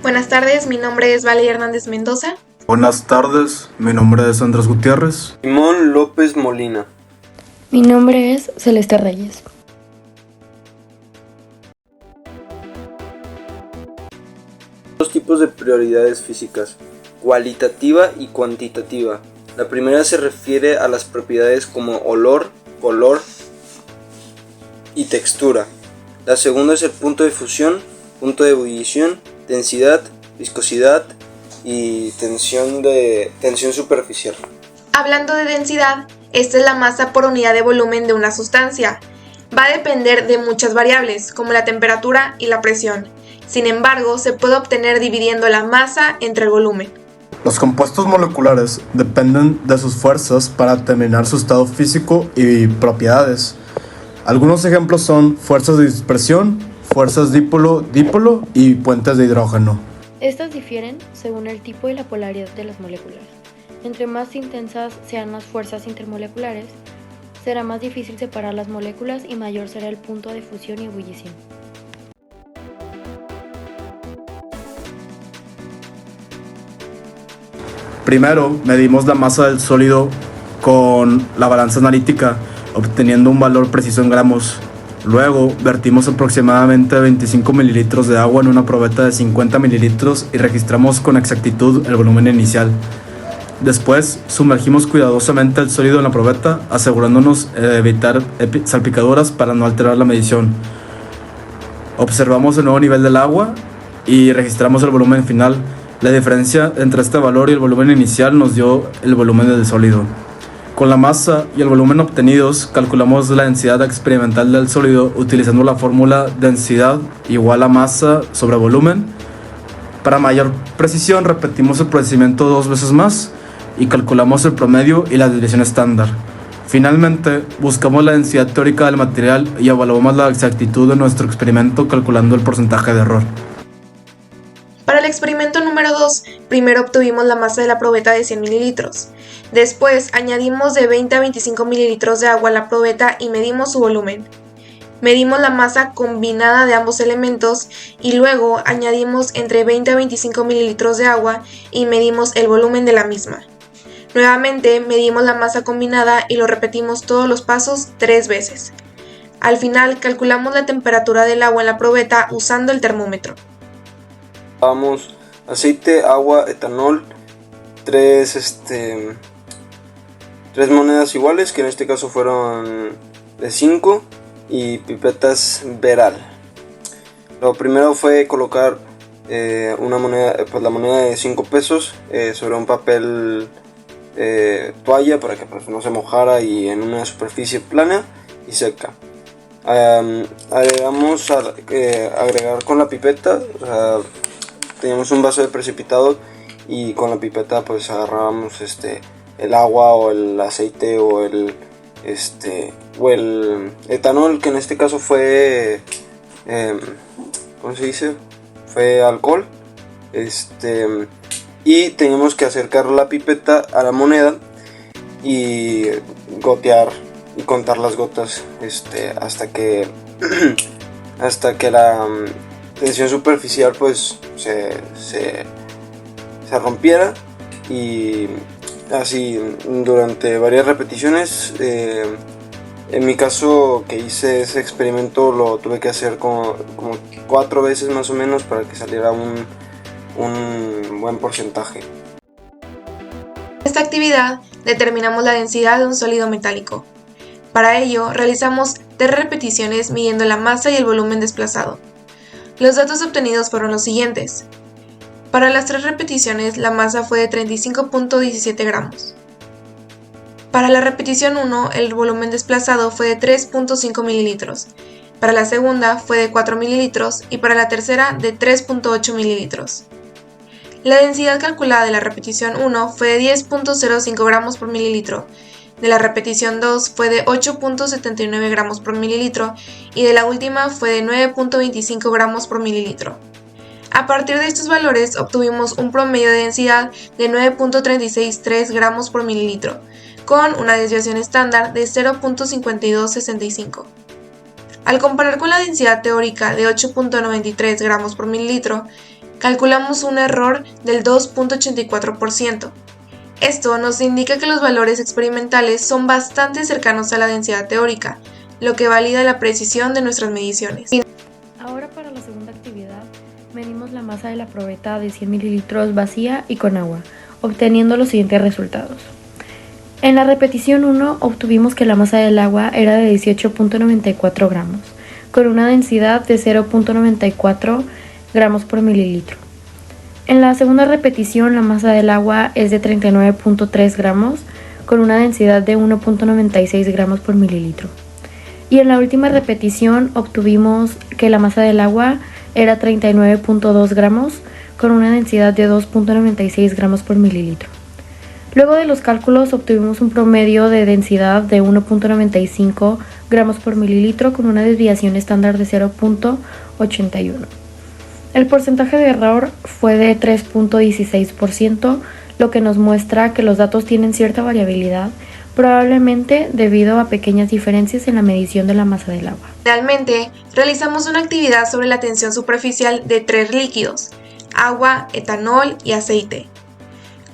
Buenas tardes, mi nombre es Valeria Hernández Mendoza. Buenas tardes, mi nombre es Andrés Gutiérrez. Simón López Molina. Mi nombre es Celeste Reyes. Dos tipos de prioridades físicas, cualitativa y cuantitativa. La primera se refiere a las propiedades como olor, color y textura. La segunda es el punto de fusión, punto de ebullición, densidad, viscosidad y tensión superficial. Hablando de densidad, esta es la masa por unidad de volumen de una sustancia. Va a depender de muchas variables, como la temperatura y la presión. Sin embargo, se puede obtener dividiendo la masa entre el volumen. Los compuestos moleculares dependen de sus fuerzas para determinar su estado físico y propiedades. Algunos ejemplos son fuerzas de dispersión, fuerzas dipolo-dipolo y puentes de hidrógeno. Estas difieren según el tipo y la polaridad de las moléculas. Entre más intensas sean las fuerzas intermoleculares, será más difícil separar las moléculas y mayor será el punto de fusión y ebullición. Primero, medimos la masa del sólido con la balanza analítica, obteniendo un valor preciso en gramos. Luego, vertimos aproximadamente 25 mililitros de agua en una probeta de 50 mililitros y registramos con exactitud el volumen inicial. Después, sumergimos cuidadosamente el sólido en la probeta, asegurándonos de evitar salpicaduras para no alterar la medición. Observamos el nuevo nivel del agua y registramos el volumen final. La diferencia entre este valor y el volumen inicial nos dio el volumen del sólido. Con la masa y el volumen obtenidos, calculamos la densidad experimental del sólido utilizando la fórmula densidad igual a masa sobre volumen. Para mayor precisión, repetimos el procedimiento 2 veces más y calculamos el promedio y la desviación estándar. Finalmente, buscamos la densidad teórica del material y evaluamos la exactitud de nuestro experimento calculando el porcentaje de error. Para el experimento número 2, primero obtuvimos la masa de la probeta de 100 mililitros. Después, añadimos de 20 a 25 mililitros de agua a la probeta y medimos su volumen. Medimos la masa combinada de ambos elementos y luego añadimos entre 20 a 25 mililitros de agua y medimos el volumen de la misma. Nuevamente, medimos la masa combinada y lo repetimos todos los pasos 3 veces. Al final, calculamos la temperatura del agua en la probeta usando el termómetro. Vamos, aceite, agua, etanol, tres monedas iguales, que en este caso fueron de 5, y pipetas Veral. Lo primero fue colocar una moneda, pues la moneda de 5 pesos sobre un papel toalla para que pues, no se mojara y en una superficie plana y seca. Vamos a agregar con la pipeta, teníamos un vaso de precipitado y con la pipeta pues agarrábamos el agua o el aceite o el etanol, que en este caso fue ¿cómo se dice? Fue alcohol. Y teníamos que acercar la pipeta a la moneda y gotear y contar las gotas hasta que la tensión superficial pues se rompiera, y así durante varias repeticiones. En mi caso, que hice ese experimento, lo tuve que hacer como 4 veces más o menos para que saliera un buen porcentaje. En esta actividad determinamos la densidad de un sólido metálico. Para ello, realizamos 3 repeticiones midiendo la masa y el volumen desplazado. Los datos obtenidos fueron los siguientes. Para las 3 repeticiones, la masa fue de 35.17 gramos. Para la repetición 1, el volumen desplazado fue de 3.5 mililitros. Para la segunda fue de 4 mililitros y para la tercera de 3.8 mililitros. La densidad calculada de la repetición 1 fue de 10.05 gramos por mililitro. De la repetición 2 fue de 8.79 gramos por mililitro y de la última fue de 9.25 gramos por mililitro. A partir de estos valores obtuvimos un promedio de densidad de 9.363 gramos por mililitro, con una desviación estándar de 0.5265. Al comparar con la densidad teórica de 8.93 gramos por mililitro, calculamos un error del 2.84%. Esto nos indica que los valores experimentales son bastante cercanos a la densidad teórica, lo que valida la precisión de nuestras mediciones. Ahora para la segunda actividad, medimos la masa de la probeta de 100 mililitros vacía y con agua, obteniendo los siguientes resultados. En la repetición 1 obtuvimos que la masa del agua era de 18.94 gramos, con una densidad de 0.94 gramos por mililitro. En la segunda repetición la masa del agua es de 39.3 gramos, con una densidad de 1.96 gramos por mililitro. Y en la última repetición obtuvimos que la masa del agua era 39.2 gramos, con una densidad de 2.96 gramos por mililitro. Luego de los cálculos obtuvimos un promedio de densidad de 1.95 gramos por mililitro con una desviación estándar de 0.81. El porcentaje de error fue de 3.16%, lo que nos muestra que los datos tienen cierta variabilidad, probablemente debido a pequeñas diferencias en la medición de la masa del agua. Finalmente, realizamos una actividad sobre la tensión superficial de 3 líquidos: agua, etanol y aceite.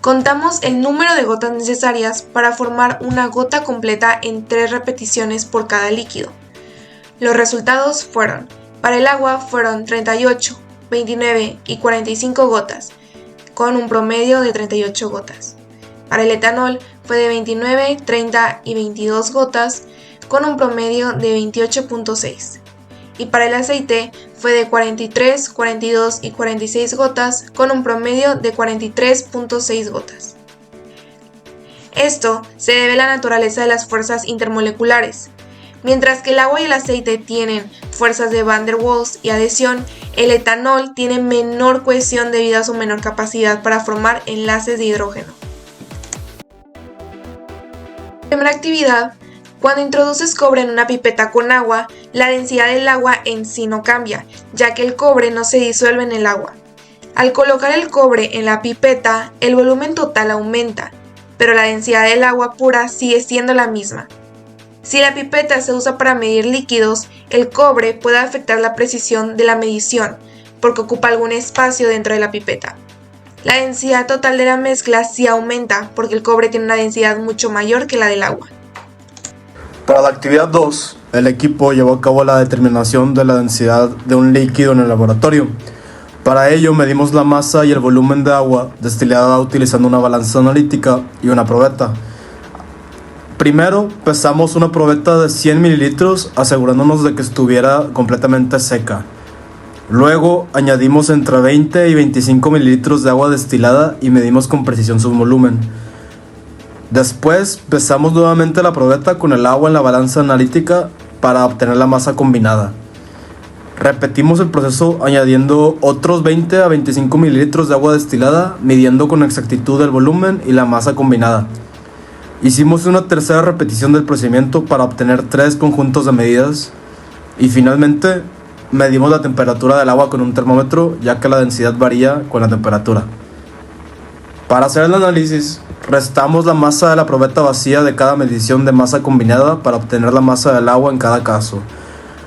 Contamos el número de gotas necesarias para formar una gota completa en 3 repeticiones por cada líquido. Los resultados fueron: para el agua fueron 38, 29 y 45 gotas, con un promedio de 38 gotas. Para el etanol fue de 29, 30 y 22 gotas, con un promedio de 28.6. Y para el aceite fue de 43, 42 y 46 gotas, con un promedio de 43.6 gotas. Esto se debe a la naturaleza de las fuerzas intermoleculares. Mientras que el agua y el aceite tienen fuerzas de Van der Waals y adhesión, el etanol tiene menor cohesión debido a su menor capacidad para formar enlaces de hidrógeno. Primera actividad: cuando introduces cobre en una pipeta con agua, la densidad del agua en sí no cambia, ya que el cobre no se disuelve en el agua. Al colocar el cobre en la pipeta, el volumen total aumenta, pero la densidad del agua pura sigue siendo la misma. Si la pipeta se usa para medir líquidos, el cobre puede afectar la precisión de la medición, porque ocupa algún espacio dentro de la pipeta. La densidad total de la mezcla sí aumenta, porque el cobre tiene una densidad mucho mayor que la del agua. Para la actividad 2, el equipo llevó a cabo la determinación de la densidad de un líquido en el laboratorio. Para ello medimos la masa y el volumen de agua destilada utilizando una balanza analítica y una probeta. Primero pesamos una probeta de 100 mililitros asegurándonos de que estuviera completamente seca. Luego añadimos entre 20 y 25 mililitros de agua destilada y medimos con precisión su volumen. Después pesamos nuevamente la probeta con el agua en la balanza analítica para obtener la masa combinada. Repetimos el proceso añadiendo otros 20 a 25 mililitros de agua destilada, midiendo con exactitud el volumen y la masa combinada. Hicimos una tercera repetición del procedimiento para obtener 3 conjuntos de medidas y finalmente medimos la temperatura del agua con un termómetro, ya que la densidad varía con la temperatura. Para hacer el análisis, restamos la masa de la probeta vacía de cada medición de masa combinada para obtener la masa del agua en cada caso.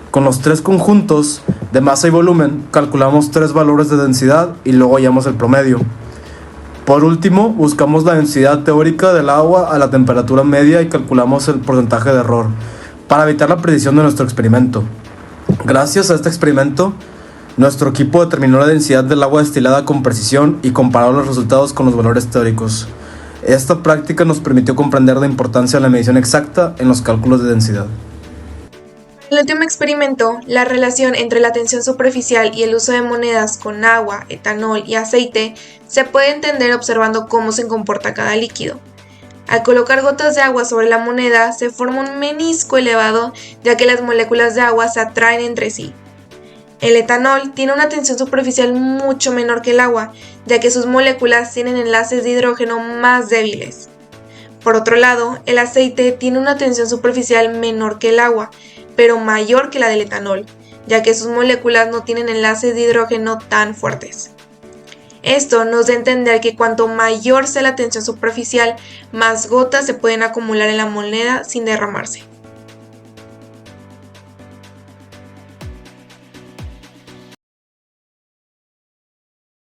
Con los 3 conjuntos de masa y volumen, calculamos 3 valores de densidad y luego hallamos el promedio. Por último, buscamos la densidad teórica del agua a la temperatura media y calculamos el porcentaje de error, para evitar la predicción de nuestro experimento. Gracias a este experimento, nuestro equipo determinó la densidad del agua destilada con precisión y comparó los resultados con los valores teóricos. Esta práctica nos permitió comprender la importancia de la medición exacta en los cálculos de densidad. En el último experimento, la relación entre la tensión superficial y el uso de monedas con agua, etanol y aceite se puede entender observando cómo se comporta cada líquido. Al colocar gotas de agua sobre la moneda se forma un menisco elevado, ya que las moléculas de agua se atraen entre sí. El etanol tiene una tensión superficial mucho menor que el agua, ya que sus moléculas tienen enlaces de hidrógeno más débiles. Por otro lado, el aceite tiene una tensión superficial menor que el agua, pero mayor que la del etanol, ya que sus moléculas no tienen enlaces de hidrógeno tan fuertes. Esto nos da a entender que cuanto mayor sea la tensión superficial, más gotas se pueden acumular en la moneda sin derramarse.